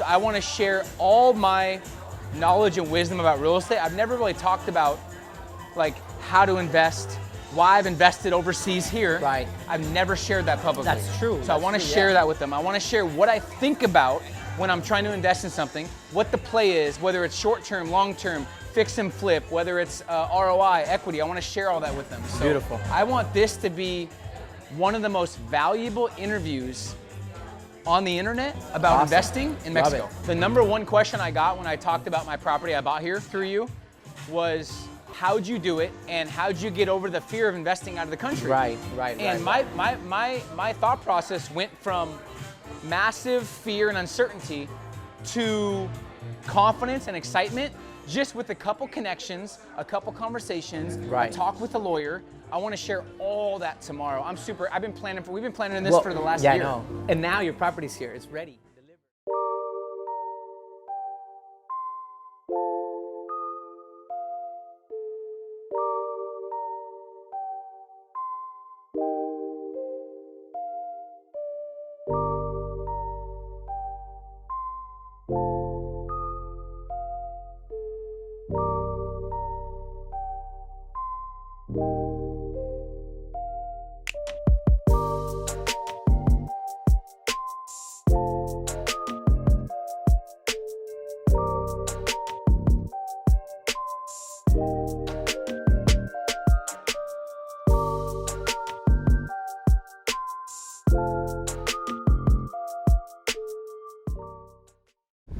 I want to share all my knowledge and wisdom about real estate. I've never really talked about like how to invest, why I've invested overseas here. Right. I've never shared that publicly. That's true. So I want to share that with them. I want to share what I think about when I'm trying to invest in something, what the play is, whether it's short-term, long-term, fix and flip, whether it's ROI, equity. I want to share all that with them. So beautiful. I want this to be one of the most valuable interviews on the internet about investing in Mexico. The number one question I got when I talked about my property I bought here through you was, how'd you do it and how'd you get over the fear of investing out of the country? Right. And my thought process went from massive fear and uncertainty to confidence and excitement, just with a couple connections, a couple conversations, a talk with a lawyer. I want to share all that tomorrow. We've been planning this for the last year. Yeah, I know. And now your property's here, it's ready.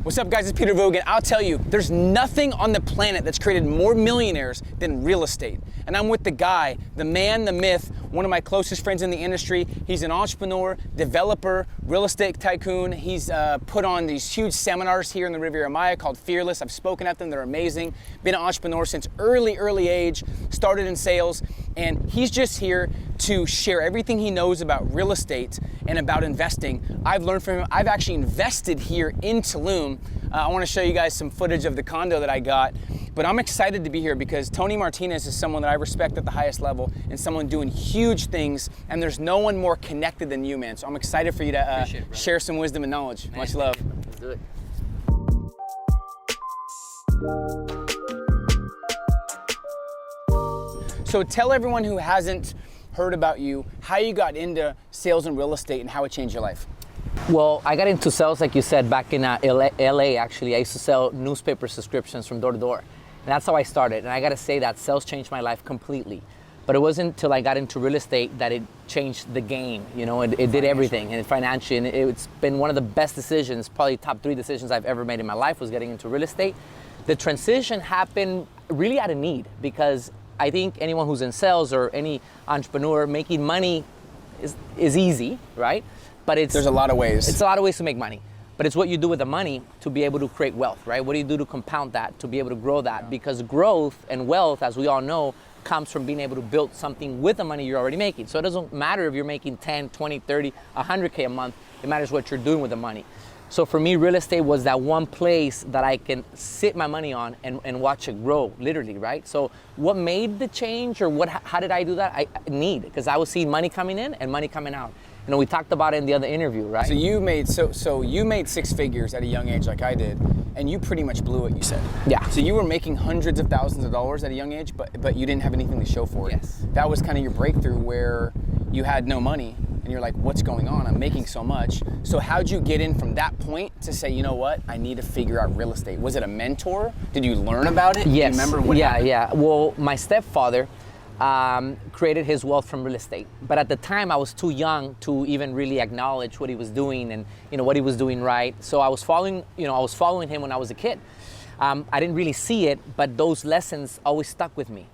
What's up, guys? It's Peter Voogd, and I'll tell you, there's nothing on the planet that's created more millionaires than real estate. And I'm with the guy, the man, the myth, one of my closest friends in the industry. He's an entrepreneur, developer, real estate tycoon. He's put on these huge seminars here in the Riviera Maya called Fearless. I've spoken at them, they're amazing. Been an entrepreneur since early age, started in sales, and he's just here to share everything he knows about real estate and about investing. I've learned from him. I've actually invested here in Tulum. I want to show you guys some footage of the condo that I got, but I'm excited to be here because Tony Martinez is someone that I respect at the highest level and someone doing huge things, and there's no one more connected than you, man. So I'm excited for you to share some wisdom and knowledge. Much love. Let's do it. So tell everyone who hasn't heard about you how you got into sales and real estate and how it changed your life. Well, I got into sales, like you said, back in LA, actually. I used to sell newspaper subscriptions from door to door. And that's how I started. And I got to say that sales changed my life completely. But it wasn't until I got into real estate that it changed the game. You know, it did everything, and financially. And it's been one of the best decisions, probably top 3 decisions I've ever made in my life, was getting into real estate. The transition happened really out of need, because I think anyone who's in sales or any entrepreneur, making money is easy, right? But there's a lot of ways. It's a lot of ways to make money. But it's what you do with the money to be able to create wealth, right? What do you do to compound that, to be able to grow that? Yeah. Because growth and wealth, as we all know, comes from being able to build something with the money you're already making. So it doesn't matter if you're making 10, 20, 30, 100K a month. It matters what you're doing with the money. So for me, real estate was that one place that I can sit my money on and watch it grow, literally, right? So what made the change, or how did I do that? I need, because I was seeing money coming in and money coming out. You know, we talked about it in the other interview, right? So you made 6 figures at a young age, like I did, and you pretty much blew it, you said. Yeah. So you were making hundreds of thousands of dollars at a young age, but you didn't have anything to show for it. Yes. That was kind of your breakthrough, where you had no money and you're like, what's going on? I'm making so much. So how'd you get in from that point to say, you know what, I need to figure out real estate? Was it a mentor? Did you learn about it? Yes. Do you remember what happened? Yeah. Well, my stepfather created his wealth from real estate. But at the time, I was too young to even really acknowledge what he was doing and, you know, what he was doing right. So I was following him when I was a kid. I didn't really see it, but those lessons always stuck with me.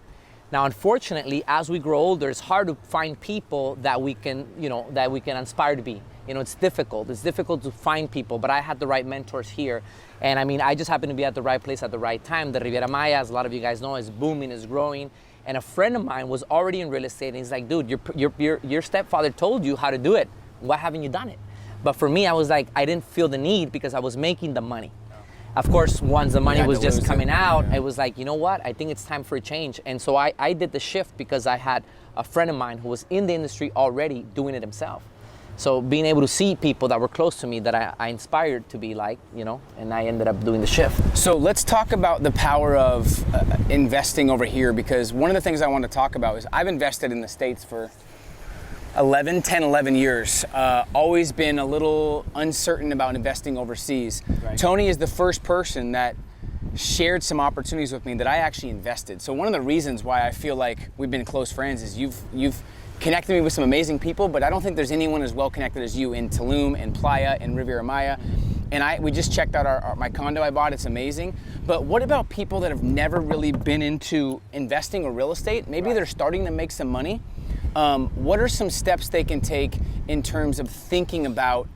Now, unfortunately, as we grow older, it's hard to find people that we can inspire to be. You know, it's difficult. It's difficult to find people, but I had the right mentors here. And I mean, I just happened to be at the right place at the right time. The Riviera Maya, as a lot of you guys know, is booming, is growing. And a friend of mine was already in real estate, and he's like, dude, your stepfather told you how to do it. Why haven't you done it? But for me, I was like, I didn't feel the need because I was making the money. Of course, once the money was just coming out, it was like, you know what? I think it's time for a change. And so I did the shift because I had a friend of mine who was in the industry already doing it himself. So being able to see people that were close to me that I inspired to be like, you know, and I ended up doing the shift. So let's talk about the power of investing over here, because one of the things I want to talk about is I've invested in the States for 11 years. Always been a little uncertain about investing overseas. Right. Tony is the first person that shared some opportunities with me that I actually invested. So one of the reasons why I feel like we've been close friends is you've connected me with some amazing people, but I don't think there's anyone as well connected as you in Tulum and Playa and Riviera Maya. And we just checked out my condo I bought. It's amazing. But what about people that have never really been into investing or real estate? Maybe they're starting to make some money. What are some steps they can take in terms of thinking about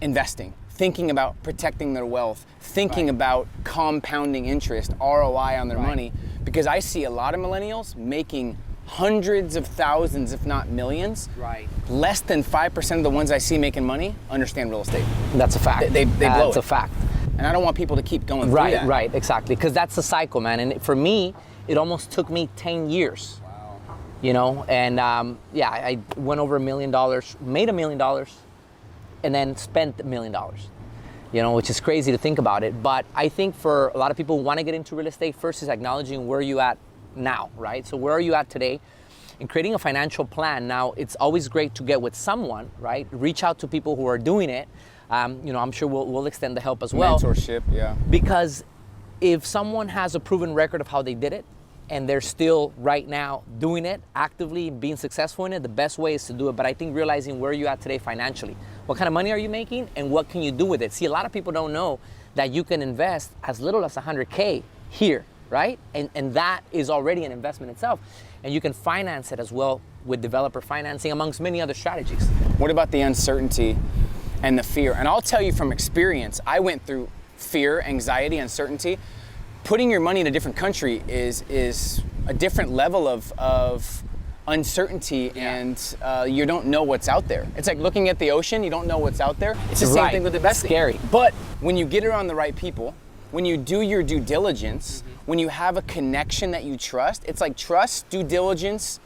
investing, thinking about protecting their wealth, thinking about compounding interest, ROI on their money? Because I see a lot of millennials making hundreds of thousands, if not millions. Right. Less than 5% of the ones I see making money understand real estate. That's a fact. They blow it. That's a fact. And I don't want people to keep going through that. Right, exactly. Because that's the cycle, man. And for me, it almost took me 10 years. Wow. You know, and I went over $1 million, made $1 million, and then spent $1 million. You know, which is crazy to think about it. But I think for a lot of people who want to get into real estate, first is acknowledging where you at now, right? So where are you at today? And creating a financial plan. Now, it's always great to get with someone, right? Reach out to people who are doing it. You know, I'm sure we'll extend the help as well. Mentorship, yeah. Because if someone has a proven record of how they did it, and they're still right now doing it, actively being successful in it, the best way is to do it. But I think realizing where you're at today financially. What kind of money are you making and what can you do with it? See, a lot of people don't know that you can invest as little as $100K here, right? And that is already an investment itself. And you can finance it as well with developer financing, amongst many other strategies. What about the uncertainty and the fear? And I'll tell you from experience, I went through fear, anxiety, uncertainty. Putting your money in a different country is a different level of uncertainty, and you don't know what's out there. It's like looking at the ocean, you don't know what's out there. It's the same thing with investing. Scary. But when you get around the right people, when you do your due diligence, when you have a connection that you trust, it's like trust, due diligence,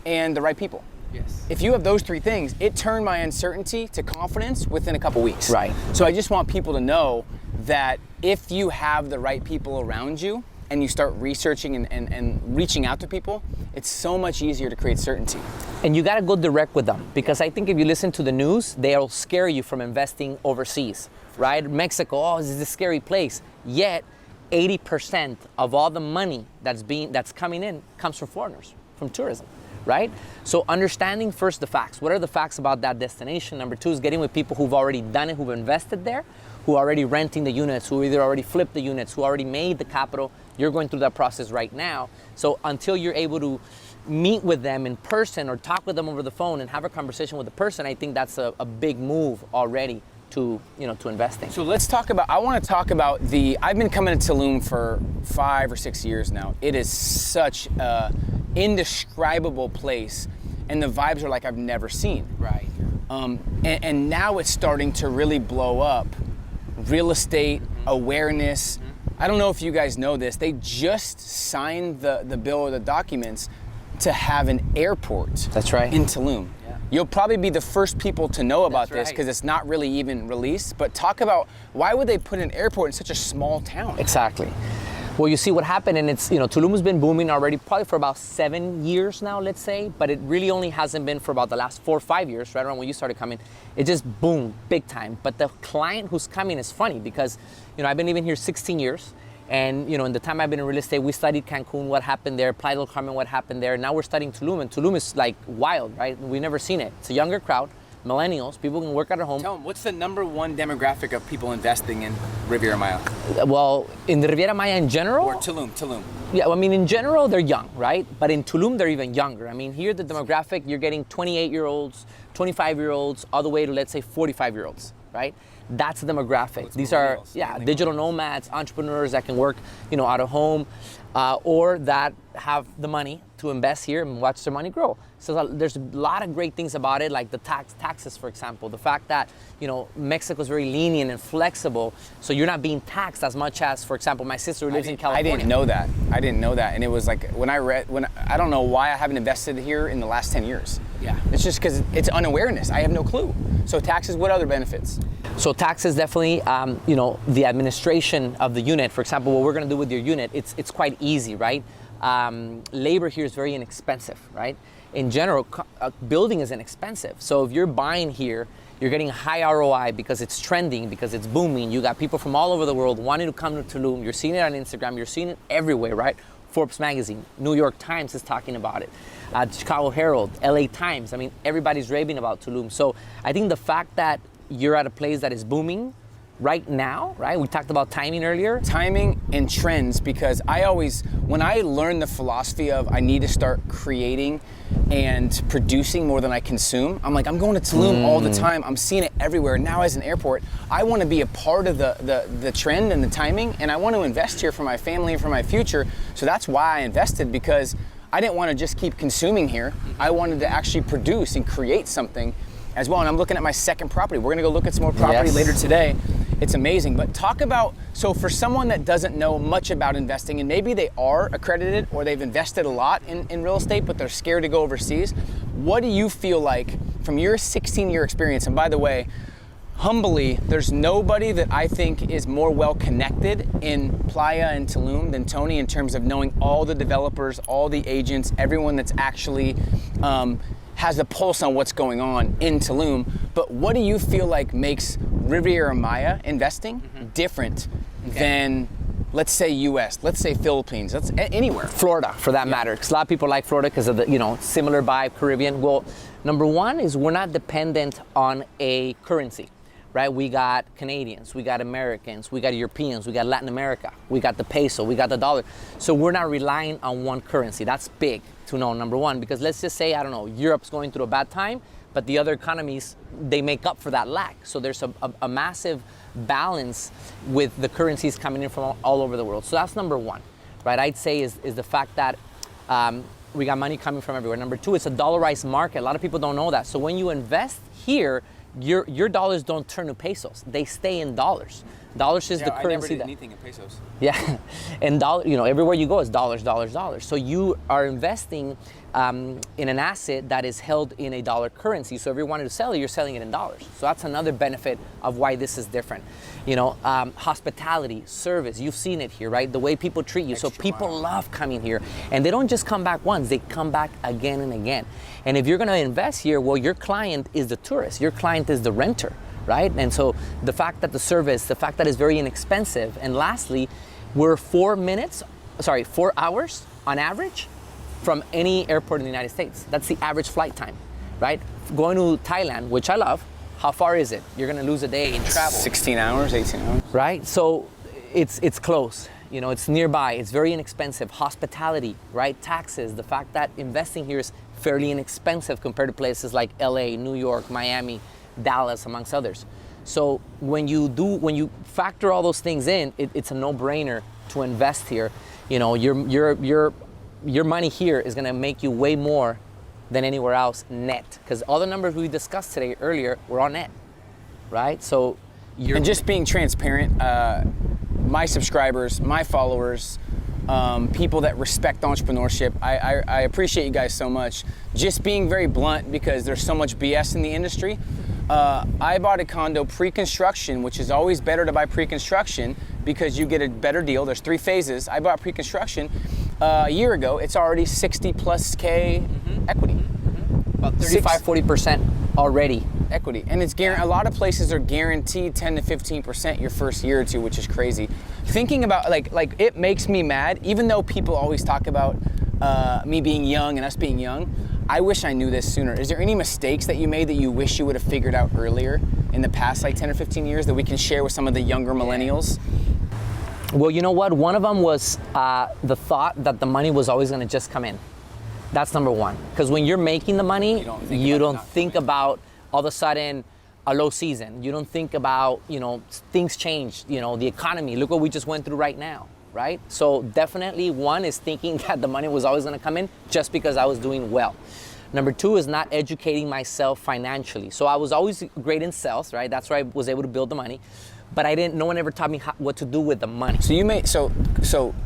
and the right people. Yes. If you have those three things, it turned my uncertainty to confidence within a couple weeks. Right. So I just want people to know that if you have the right people around you and you start researching and reaching out to people, it's so much easier to create certainty. And you gotta go direct with them, because I think if you listen to the news, they'll scare you from investing overseas, right? Mexico, oh, this is a scary place. Yet, 80% of all the money that's coming in comes from foreigners, from tourism, right? So understanding first the facts. What are the facts about that destination? Number two is getting with people who've already done it, who've invested there, who are already renting the units, who either already flipped the units, who already made the capital. You're going through that process right now. So until you're able to meet with them in person or talk with them over the phone and have a conversation with the person, I think that's a big move already to investing. So let's talk about, I want to talk about I've been coming to Tulum for 5 or 6 years now. It is such a indescribable place, and the vibes are like I've never seen. Right. And now it's starting to really blow up. Real estate, awareness. I don't know if you guys know this, they just signed the bill or the documents to have an airport. That's right. In Tulum. Yeah. You'll probably be the first people to know about That's this, because right. it's not really even released, but talk about why would they put an airport in such a small town? Exactly. Well, you see what happened, and it's, Tulum has been booming already probably for about 7 years now, let's say, but it really only hasn't been for about the last 4 or 5 years, right around when you started coming. It just boomed big time. But the client who's coming is funny because, I've been living here 16 years. And, in the time I've been in real estate, we studied Cancun, what happened there, Playa del Carmen, what happened there. Now we're studying Tulum, and Tulum is like wild, right? We've never seen it. It's a younger crowd, millennials, people can work at their home. Tell them, what's the number one demographic of people investing in Riviera Maya? Well, in the Riviera Maya in general? Or Tulum. Yeah, I mean, in general, they're young, right? But in Tulum, they're even younger. I mean, here, the demographic, you're getting 28-year-olds, 25-year-olds, all the way to, let's say, 45-year-olds, right? That's the demographic. It's These are, millennials, digital nomads, entrepreneurs that can work, out of home, or that have the money to invest here and watch their money grow. So there's a lot of great things about it, like the taxes, for example. The fact that, Mexico is very lenient and flexible, so you're not being taxed as much as, for example, my sister who lives in California. I didn't know that. And it was like, I don't know why I haven't invested here in the last 10 years. Yeah. It's just because it's unawareness. I have no clue. So taxes, what other benefits? So taxes definitely, the administration of the unit, for example, what we're gonna do with your unit, it's quite easy, right? Labor here is very inexpensive, right? In general, building is inexpensive. So if you're buying here, you're getting high ROI because it's trending, because it's booming. You got people from all over the world wanting to come to Tulum. You're seeing it on Instagram. You're seeing it everywhere, right? Forbes magazine, New York Times is talking about it. Chicago Herald, LA Times. I mean, everybody's raving about Tulum. So I think the fact that you're at a place that is booming right now, right? We talked about timing earlier. Timing and trends, because when I learned the philosophy of I need to start creating and producing more than I consume, I'm like, I'm going to Tulum all the time. I'm seeing it everywhere. Now as an airport, I want to be a part of the trend and the timing, and I want to invest here for my family and for my future. So that's why I invested, because I didn't want to just keep consuming here. I wanted to actually produce and create something as well. And I'm looking at my second property. We're gonna go look at some more property later today. It's amazing. But talk about, so for someone that doesn't know much about investing, and maybe they are accredited or they've invested a lot in real estate, but they're scared to go overseas, what do you feel like from your 16-year experience? And by the way, humbly, there's nobody that I think is more well connected in Playa and Tulum than Tony, in terms of knowing all the developers, all the agents, everyone that's actually has a pulse on what's going on in Tulum. But what do you feel like makes Riviera Maya investing different than, let's say, US, let's say Philippines, let's anywhere? Florida, for that matter, because a lot of people like Florida because of the similar vibe, Caribbean. Well, number one is we're not dependent on a currency, right? We got Canadians, we got Americans, we got Europeans, we got Latin America, we got the peso, we got the dollar. So we're not relying on one currency. That's big to know, number one, because let's just say, I don't know, Europe's going through a bad time, but the other economies, they make up for that lack. So there's a massive balance with the currencies coming in from all over the world. So that's number one, right? I'd say is the fact that we got money coming from everywhere. Number two, it's a dollarized market. A lot of people don't know that. So when you invest here, your dollars don't turn to pesos. They stay in dollars. Dollars is the currency. I never did anything in pesos. Yeah, and everywhere you go is dollars, dollars, dollars. So you are investing in an asset that is held in a dollar currency. So if you wanted to sell it, you're selling it in dollars. So that's another benefit of why this is different. Hospitality, service, you've seen it here, right? The way people treat you. So people love coming here, and they don't just come back once, they come back again and again. And if you're gonna invest here, well, your client is the tourist, your client is the renter, right? And so the fact that the fact that it's very inexpensive, and lastly, we're 4 hours on average from any airport in the United States. That's the average flight time, right? Going to Thailand, which I love, how far is it? You're gonna lose a day in travel. 16 hours, 18 hours. Right, so it's close. It's nearby, it's very inexpensive. Hospitality, right? Taxes, the fact that investing here is fairly inexpensive compared to places like LA, New York, Miami, Dallas, amongst others. So when you factor all those things in, it's a no-brainer to invest here. Your money here is gonna make you way more than anywhere else net, because all the numbers we discussed today earlier were on net, right? So and just being transparent, my subscribers, my followers, people that respect entrepreneurship, I appreciate you guys so much. Just being very blunt, because there's so much BS in the industry. I bought a condo pre-construction, which is always better to buy pre-construction because you get a better deal. There's 3 phases. I bought pre-construction a year ago. It's already 60+K equity. About 35-40% already. Equity, and it's a lot of places are guaranteed 10 to 15% your first year or two, which is crazy. Thinking about like it makes me mad, even though people always talk about me being young and us being young. I wish I knew this sooner. Is there any mistakes that you made that you wish you would have figured out earlier in the past, like 10 or 15 years, that we can share with some of the younger millennials? Well, you know what? One of them was the thought that the money was always going to just come in. That's number one. Because when you're making the money, you don't think about all of a sudden, a low season. You don't think about, things change, the economy. Look what we just went through right now, right? So definitely one is thinking that the money was always gonna come in just because I was doing well. Number two is not educating myself financially. So I was always great in sales, right? That's where I was able to build the money. But no one ever taught me what to do with the money. So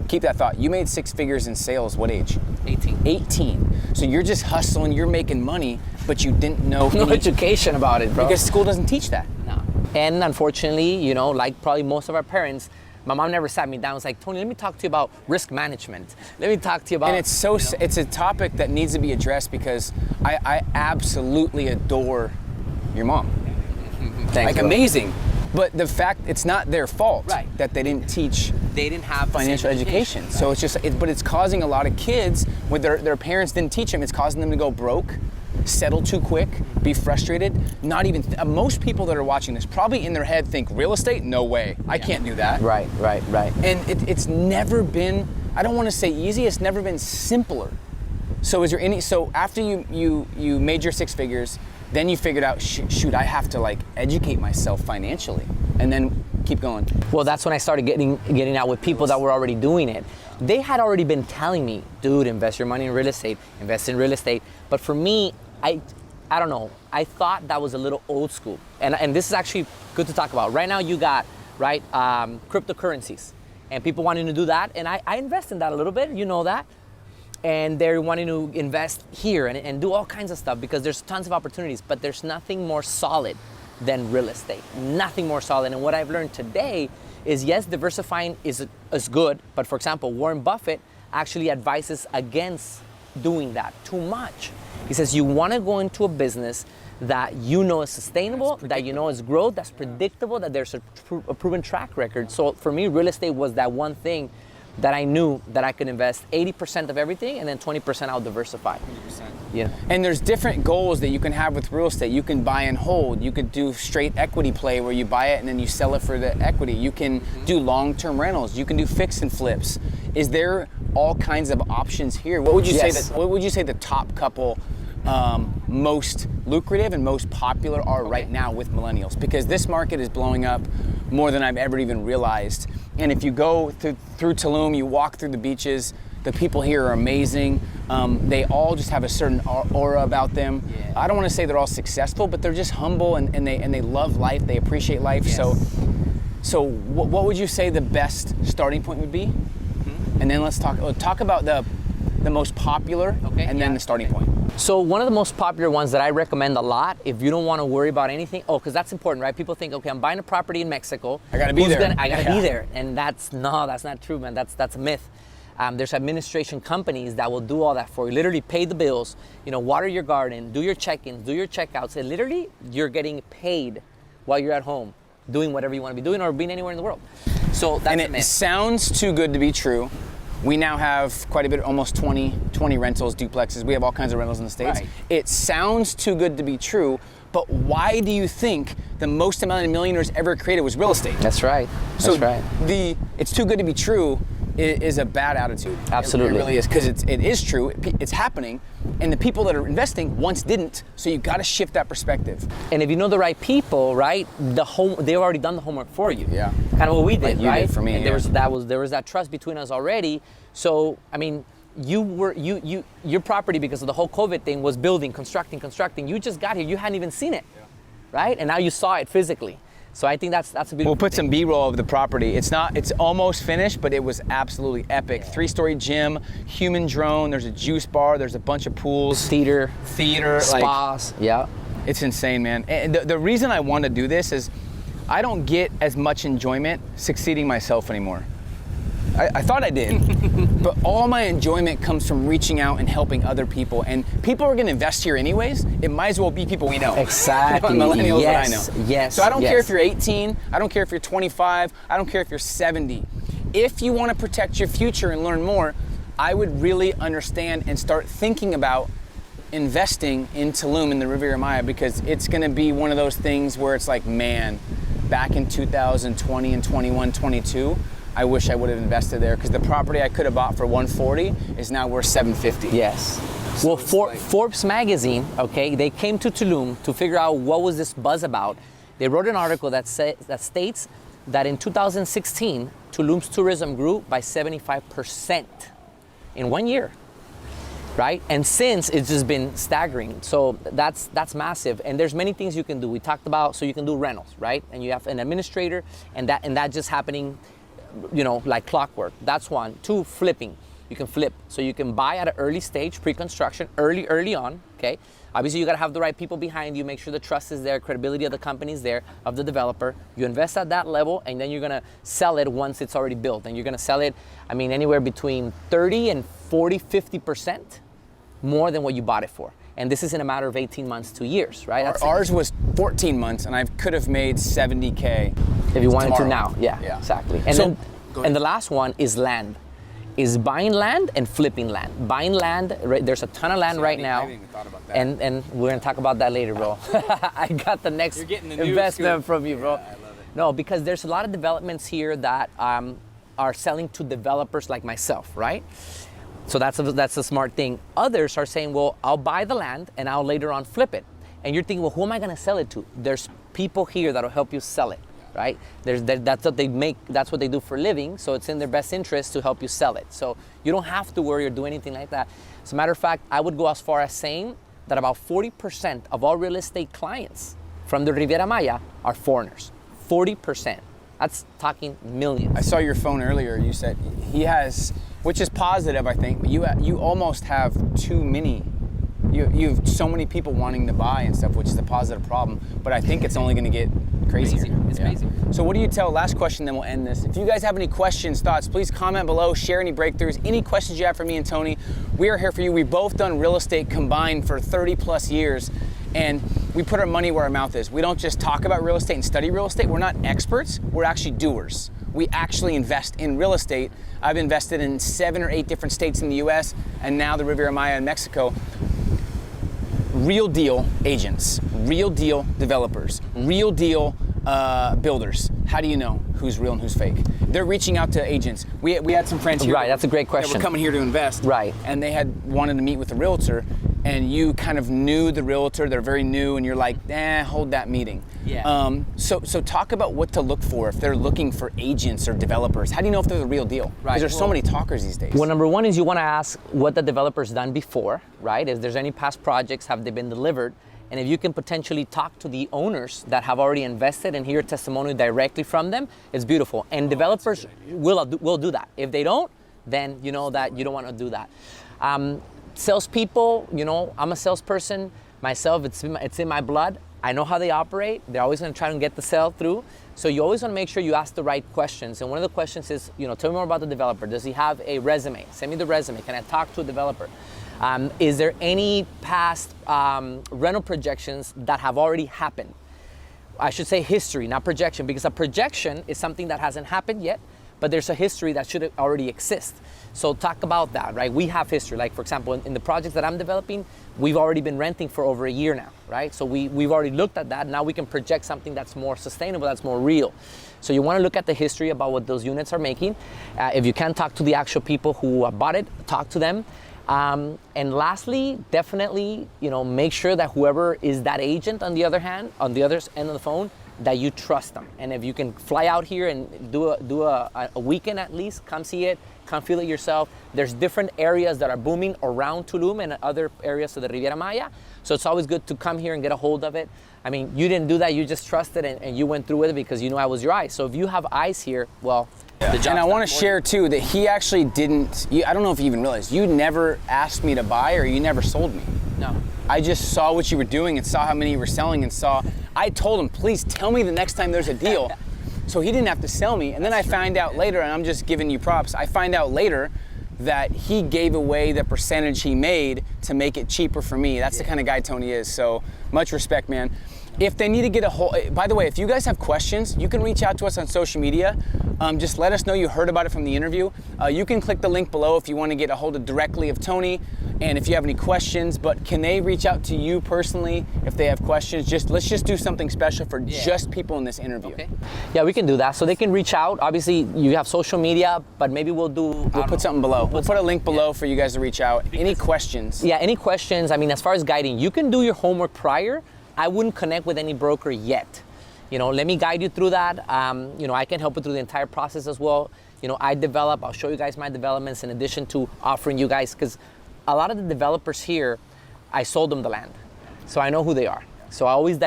keep that thought. You made 6 figures in sales, what age? 18. 18. So you're just hustling, you're making money, but you didn't know No education about it, bro. Because school doesn't teach that. No. And unfortunately, like probably most of our parents, my mom never sat me down and was like, Tony, let me talk to you about risk management. Let me talk to you about... And it's a topic that needs to be addressed because I absolutely adore your mom. Thanks, bro. Amazing. But the fact, it's not their fault that they didn't teach. They didn't have financial education. Right. So it's just, but it's causing a lot of kids, with their parents didn't teach them, it's causing them to go broke, settle too quick, be frustrated. Not even, most people that are watching this probably in their head think, real estate? No way, I can't do that. Right. And it's never been, I don't want to say easy, it's never been simpler. So so after you made your 6 figures, then you figured out, shoot, I have to educate myself financially, and then keep going. Well, that's when I started getting out with people that were already doing it. They had already been telling me, dude, invest your money in real estate, invest in real estate. But for me, I don't know, I thought that was a little old school. And this is actually good to talk about. Right now you got, cryptocurrencies, and people wanting to do that, and I invest in that a little bit, you know that. And they're wanting to invest here and do all kinds of stuff because there's tons of opportunities, but there's nothing more solid than real estate. Nothing more solid. And what I've learned today is, yes, diversifying is good, but for example, Warren Buffett actually advises against doing that too much. He says you want to go into a business that is sustainable, that is growth, that's predictable, that there's a proven track record. So for me, real estate was that one thing that I knew that I could invest 80% of everything and then 20% I'll diversify. 100%. Yeah. And there's different goals that you can have with real estate. You can buy and hold. You could do straight equity play where you buy it and then you sell it for the equity. You can do long-term rentals. You can do fix and flips. Is there all kinds of options here? What would you say the top couple most lucrative and most popular are right now with millennials? Because this market is blowing up more than I've ever even realized. And if you go through Tulum, you walk through the beaches, the people here are amazing. They all just have a certain aura about them. Yeah. I don't want to say they're all successful, but they're just humble and they love life, they appreciate life. Yes. So what would you say the best starting point would be? Mm-hmm. And then let's talk about the most popular and then the starting point. So one of the most popular ones that I recommend a lot, if you don't want to worry about anything, because that's important, right? People think, okay, I'm buying a property in Mexico. I gotta be there. I gotta be there. And that's not true, man. That's a myth. There's administration companies that will do all that for you. Literally pay the bills, water your garden, do your check-ins, do your checkouts, and literally you're getting paid while you're at home doing whatever you want to be doing or being anywhere in the world. So that's a myth. It sounds too good to be true. We now have quite a bit, almost 20 rentals, duplexes. We have all kinds of rentals in the States. Right. It sounds too good to be true, but why do you think the most amount of millionaires ever created was real estate? That's right. It's too good to be true is a bad attitude. Absolutely. It really is, because it is true, it's happening, and the people that are investing once didn't, so you've got to shift that perspective. And if you know the right people, right, they've already done the homework for you. Yeah. Kind of what we did, you right? Did for me. And there was that trust between us already. So, I mean, your property, because of the whole COVID thing, was building, constructing. You just got here, you hadn't even seen it, right? And now you saw it physically. So I think that's a beautiful We'll put thing. some B-roll of the property. It's almost finished, but it was absolutely epic. Yeah. 3-story gym, human drone, there's a juice bar, there's a bunch of pools. Theater. Spas. Yeah. It's insane, man. And the reason I want to do this is I don't get as much enjoyment succeeding myself anymore. I thought I did, but all my enjoyment comes from reaching out and helping other people. And people are gonna invest here anyways. It might as well be people we know. Exactly. Millennials that I know. Yes. So I don't care if you're 18, I don't care if you're 25, I don't care if you're 70. If you wanna protect your future and learn more, I would really understand and start thinking about investing in Tulum in the Riviera Maya, because it's gonna be one of those things where it's like, man, back in 2020 and 21, 22, I wish I would have invested there, because the property I could have bought for 140 is now worth 750. Yes. Well, Forbes magazine, they came to Tulum to figure out what was this buzz about. They wrote an article that states that in 2016, Tulum's tourism grew by 75% in 1 year, right? And since, it's just been staggering. So that's massive. And there's many things you can do. We talked about, so you can do rentals, right? And you have an administrator, and that just happening, you know, like clockwork. That's one. Two, flipping. You can flip. So you can buy at an early stage, pre-construction, early on, okay? Obviously, you gotta have the right people behind you, make sure the trust is there, credibility of the company is there, of the developer. You invest at that level, and then you're gonna sell it once it's already built. And you're gonna sell it, I mean, anywhere between 30 and 40, 50% more than what you bought it for. And this is in a matter of 18 months, 2 years, right? Ours was 14 months, and I could have made 70K if you wanted tomorrow. to now, yeah, exactly. And So, then the last one is land. Is buying land and flipping land. Buying land, right, there's a ton of land right now. I haven't even thought about that. And we're gonna talk about that later, bro. I got the next investment from you, bro. Yeah, I love it. No, because there's a lot of developments here that are selling to developers like myself, right? So that's a smart thing. Others are saying, well, I'll buy the land and I'll later on flip it. And you're thinking, well, who am I gonna sell it to? There's people here that'll help you sell it. Right? That's what they make, that's what they do for a living, so it's in their best interest to help you sell it. So you don't have to worry or do anything like that. As a matter of fact, I would go as far as saying that about 40% of all real estate clients from the Riviera Maya are foreigners. 40%. That's talking millions. I saw your phone earlier. You said he has, which is positive, I think, but you almost have too many. You have so many people wanting to buy and stuff, which is a positive problem, but I think it's only gonna get crazier. It's crazy. So what do you tell, last question, then we'll end this. If you guys have any questions, thoughts, please comment below, share any breakthroughs, any questions you have for me and Tony. We are here for you. We've both done real estate combined for 30 plus years, and we put our money where our mouth is. We don't just talk about real estate and study real estate. We're not experts, we're actually doers. We actually invest in real estate. I've invested in 7 or 8 different states in the US, and now the Riviera Maya in Mexico. Real deal agents, real deal developers, real deal builders. How do you know who's real and who's fake? They're reaching out to agents. We had some friends here. Right, that's a great question. That were coming here to invest. Right. And they had wanted to meet with a realtor, and you kind of knew the realtor. They're very new, and you're like, hold that meeting. Yeah. So talk about what to look for if they're looking for agents or developers. How do you know if they're the real deal? Right. Because there's so many talkers these days. Well, number one is you want to ask what the developer's done before, right? If there's any past projects, have they been delivered? And if you can potentially talk to the owners that have already invested and hear testimony directly from them, it's beautiful. And developers will do that. If they don't, then you know that you don't want to do that. Salespeople, you know, I'm a salesperson myself. It's in my blood. I know how they operate. They're always going to try and get the sale through. So you always want to make sure you ask the right questions. And one of the questions is, you know, tell me more about the developer. Does he have a resume? Send me the resume. Can I talk to a developer? Is there any past rental projections that have already happened? I should say history, not projection, because a projection is something that hasn't happened yet, but there's a history that should already exist. So talk about that, right? We have history. Like, for example, in the projects that I'm developing, we've already been renting for over a year now, right? So we've already looked at that. Now we can project something that's more sustainable, that's more real. So you want to look at the history about what those units are making. If you can talk to the actual people who bought it, talk to them. And lastly, definitely, you know, make sure that whoever is that agent on the other end of the phone, that you trust them. And if you can fly out here and do a weekend at least, come see it, come feel it yourself. There's different areas that are booming around Tulum and other areas of the Riviera Maya. So it's always good to come here and get a hold of it. I mean, you didn't do that, you just trusted and you went through with it because you knew I was your eyes. So if you have eyes here, well, the job's and I want to done. share too that he actually didn't, I don't know if you even realized, you never asked me to buy or you never sold me. No. I just saw what you were doing and saw how many you were selling and I told him, please tell me the next time there's a deal. So he didn't have to sell me. And then I find out later, and I'm just giving you props, I find out later that he gave away the percentage he made to make it cheaper for me. That's the kind of guy Tony is. So much respect, man. If they need to get a hold, by the way, if you guys have questions, you can reach out to us on social media. Just let us know you heard about it from the interview. You can click the link below if you want to get a hold of directly of Tony, and if you have any questions. But can they reach out to you personally if they have questions? Let's just do something special for just people in this interview. Okay. Yeah, we can do that. So they can reach out. Obviously, you have social media, but maybe we'll put something below. We'll put a link below for you guys to reach out. Any questions? Yeah, any questions? I mean, as far as guiding, you can do your homework prior. I wouldn't connect with any broker yet. let me guide you through that. I can help you through the entire process as well. I'll show you guys my developments in addition to offering you guys, because a lot of the developers here, I sold them the land. So I know who they are. So I'll always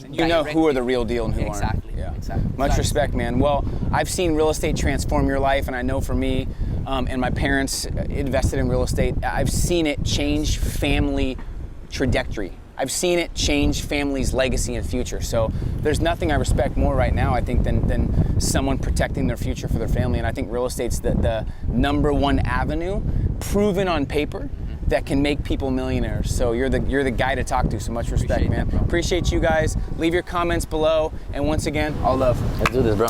who are the real deal and who aren't. Exactly. Much respect, man. Well, I've seen real estate transform your life, and I know for me, and my parents invested in real estate, I've seen it change family trajectory. I've seen it change families' legacy and future. So there's nothing I respect more right now, I think, than someone protecting their future for their family. And I think real estate's the number one avenue, proven on paper, that can make people millionaires. So you're the guy to talk to. So much respect, man. Appreciate you guys. Leave your comments below. And once again, all love. Let's do this, bro.